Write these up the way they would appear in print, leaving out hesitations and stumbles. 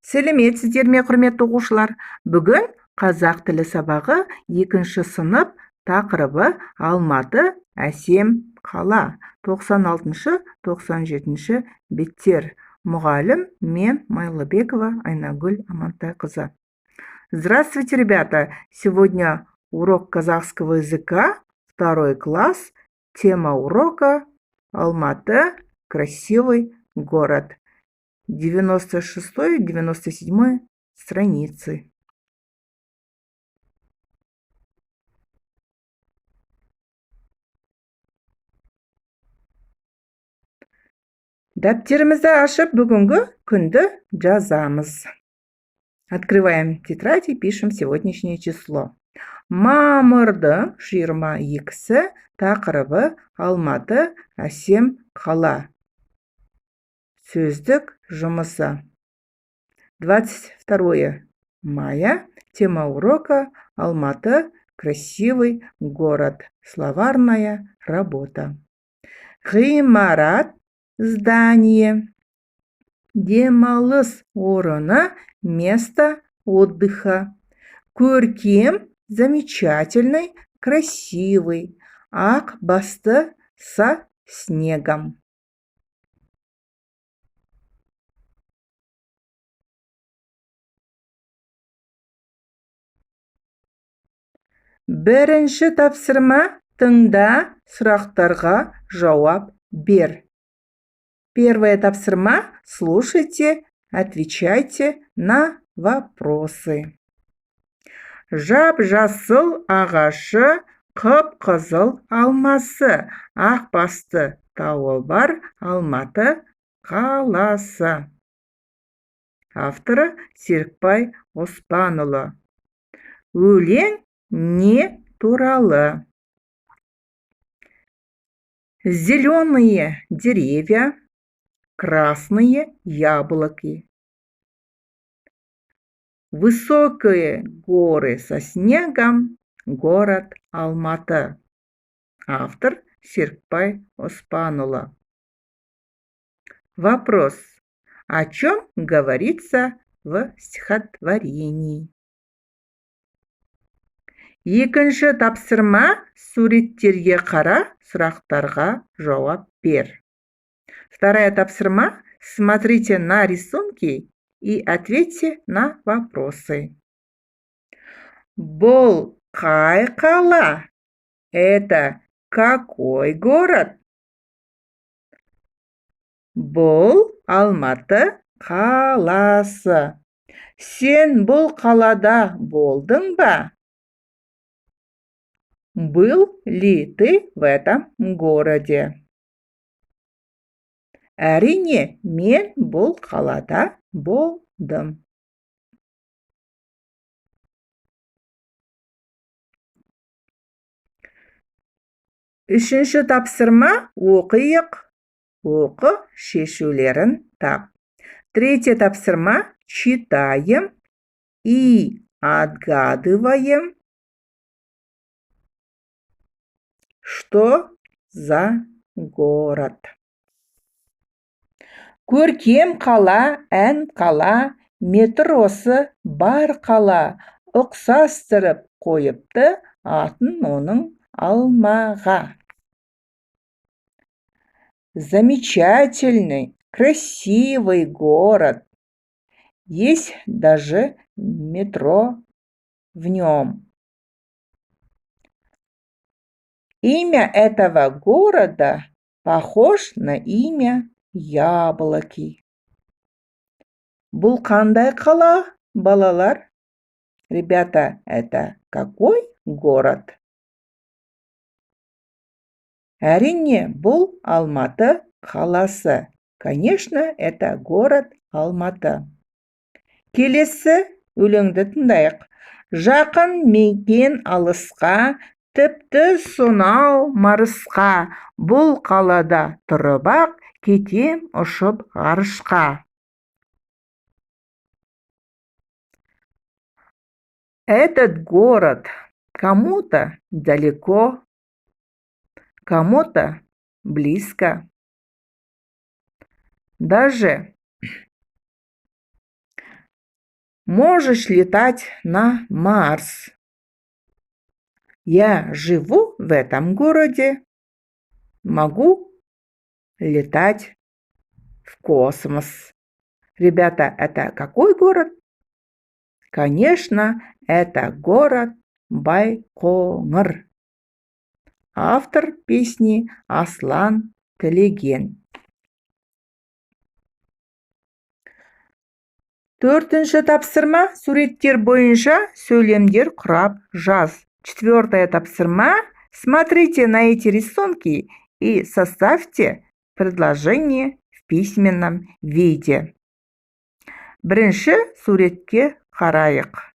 Сәлеметсіздер ме, құрметті оқушылар? Бүгін қазақ тілі сабағы 2 сынып, тақырыбы Алматы әсем қала. 96-97 беттер. Мұғалім мен Майлыбекова Айнагүл Амантайқызы. Здравствуйте, ребята! Сегодня урок казахского языка, 2 класс. Тема урока Алматы – красивый город. 96-97 страницы. Дәптерімізді ашып, бүгінгі күнді жазамыз. Открываем тетрадь и пишем сегодняшнее число. Мамырдың 22-сі, тақырыбы Алматы әсем қала. Сөздік жұмысы. 22 мая. Тема урока Алматы – красивый город. Словарная работа. Ғимарат – здание. Демалыс орны – место отдыха. Көркем – замечательный, красивый. Ақ басты со снегом. Бірінші тапсырма, тыңда, сұрақтарға жауап бер. Первое тапсырма, слушайте, отвечайте на вопросы. Жап-жасыл ағашы, қып-қызыл алмасы, ақ басты тауы бар Алматы қаласы. Авторы Серікбай Оспанұлы. Өлең не туралы? Зеленые деревья, красные яблоки. Высокие горы со снегом, город Алматы. Автор Серікбай Оспанұлы. Вопрос. О чем говорится в стихотворении? Екінші тапсырма, суреттерге қара, сұрақтарға жауап бер. Вторая тапсырма, смотрите на рисунки и ответьте на вопросы. Бұл қай қала? Это какой город? Бұл Алматы қаласы. Сен бұл қалада болдың ба? Был ли ты в этом городе? Әрине, мен бұл қалада болдым. Үшінші тапсырма, оқиық. Оқы, шешулерін тап. Третье тапсырма, читаем и отгадываем, что за город. Көркем қала, ән қала, метросы бар қала, ұқсастырып қойыпты атын оның алмаға. Замечательный, красивый город. Есть даже метро в нем. Имя этого города похож на имя яблоки. Бұл қандай қала, балалар? Ребята, это какой город? Әрине, бұл Алматы қаласы. Конечно, это город Алматы. Келесі өлеңді тыңдайық. Жақын мекен алысқа, тіпті сонау марысқа. Бұл қалада тұрып ақ, кетем ұшып ғарышқа. Этот город кому-то далеко, кому-то близко. Даже Можешь летать на Марс. Я живу в этом городе. Могу летать в космос. Ребята, это какой город? Конечно, это город Байкоңыр. Автор песни Аслан Тілеген. Төртінші тапсырма суреттер бойынша сөйлемдер құрап жаз. Четвертое тапсырма. Смотрите на эти рисунки и составьте предложение в письменном виде. Бірінші суретке қарайық.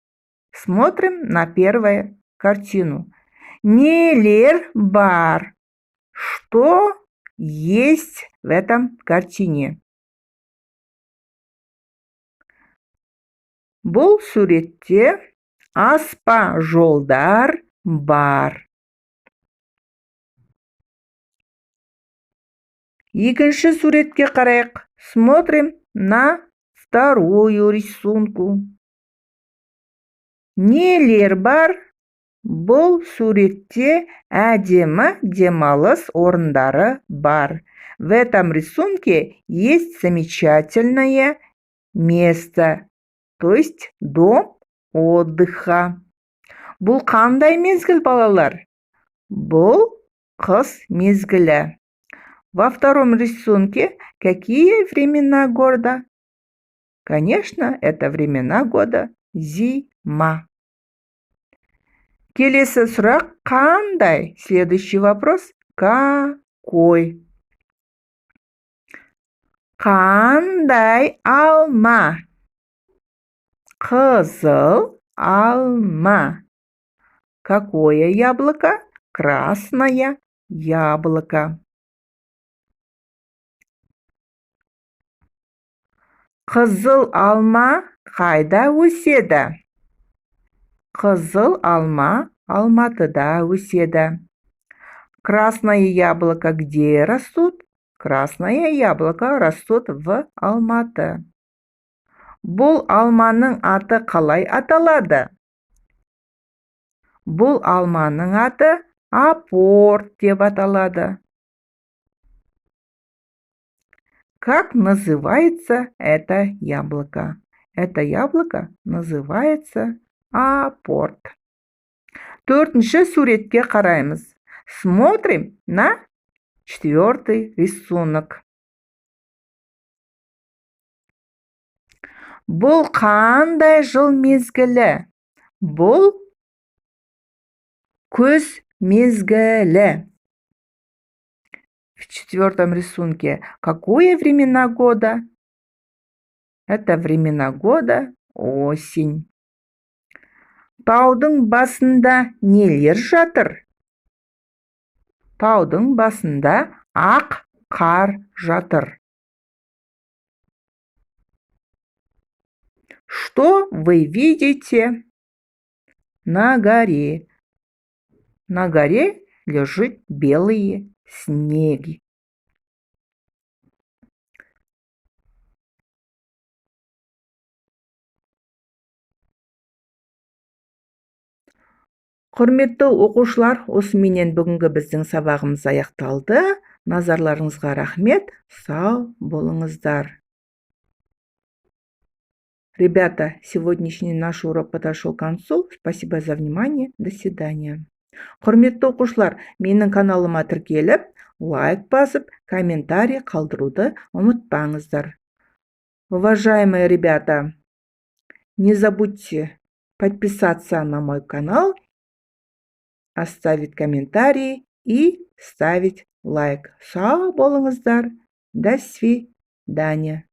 Смотрим на первую картину. Нелер бар. Что есть в этом картине? Бұл суретте аспа жолдар бар. Екінші суретке қарайық. Смотрим на вторую рисунку. Нелер бар? Бұл суретте әдемі демалыс орындары бар. В этом рисунке есть замечательное место, то есть дом отдыха. Бұл қандай мезгіл, балалар? Бұл қыс мезгілі. Во втором рисунке какие времена года? Конечно, это времена года зима. Келесі сұрақ қандай? Следующий вопрос. Какой? Қандай алма? Қызыл алма. Какое яблоко? Красное яблоко. Қызыл алма қайда өседі? Қызыл алма Алматыда өседі. Красное яблоко где растут? Красное яблоко растут в Алматы. Бұл алманың аты қалай аталады? Бұл алманың аты апорт деп аталады. Как называется это яблоко? Это яблоко называется апорт. Төртінші суретке қараймыз. Смотрим на четвертый рисунок. Бұл қандай жыл мезгілі? Бұл күз мезгілі. В четвертом рисунке какое времена года? Это времена года осень. Таудың басында нелер жатыр? Таудың басында ақ қар жатыр. Что вы видите на горе? На горе лежит белые снеги. Құрметті оқушылар, осыменен бүгінгі біздің сабағымыз аяқталды. Назарларыңызға рахмет. Сау болыңыздар. Ребята, сегодняшний наш урок подошел к концу. Спасибо за внимание. До свидания. Құрметті оқушылар, менің каналыма тіркеліп, лайк басып, комментарий қалдыруды ұмытпаңыздар. Уважаемые ребята, не забудьте подписаться на мой канал, оставить комментарий и ставить лайк. Сау болыңыздар. До свидания.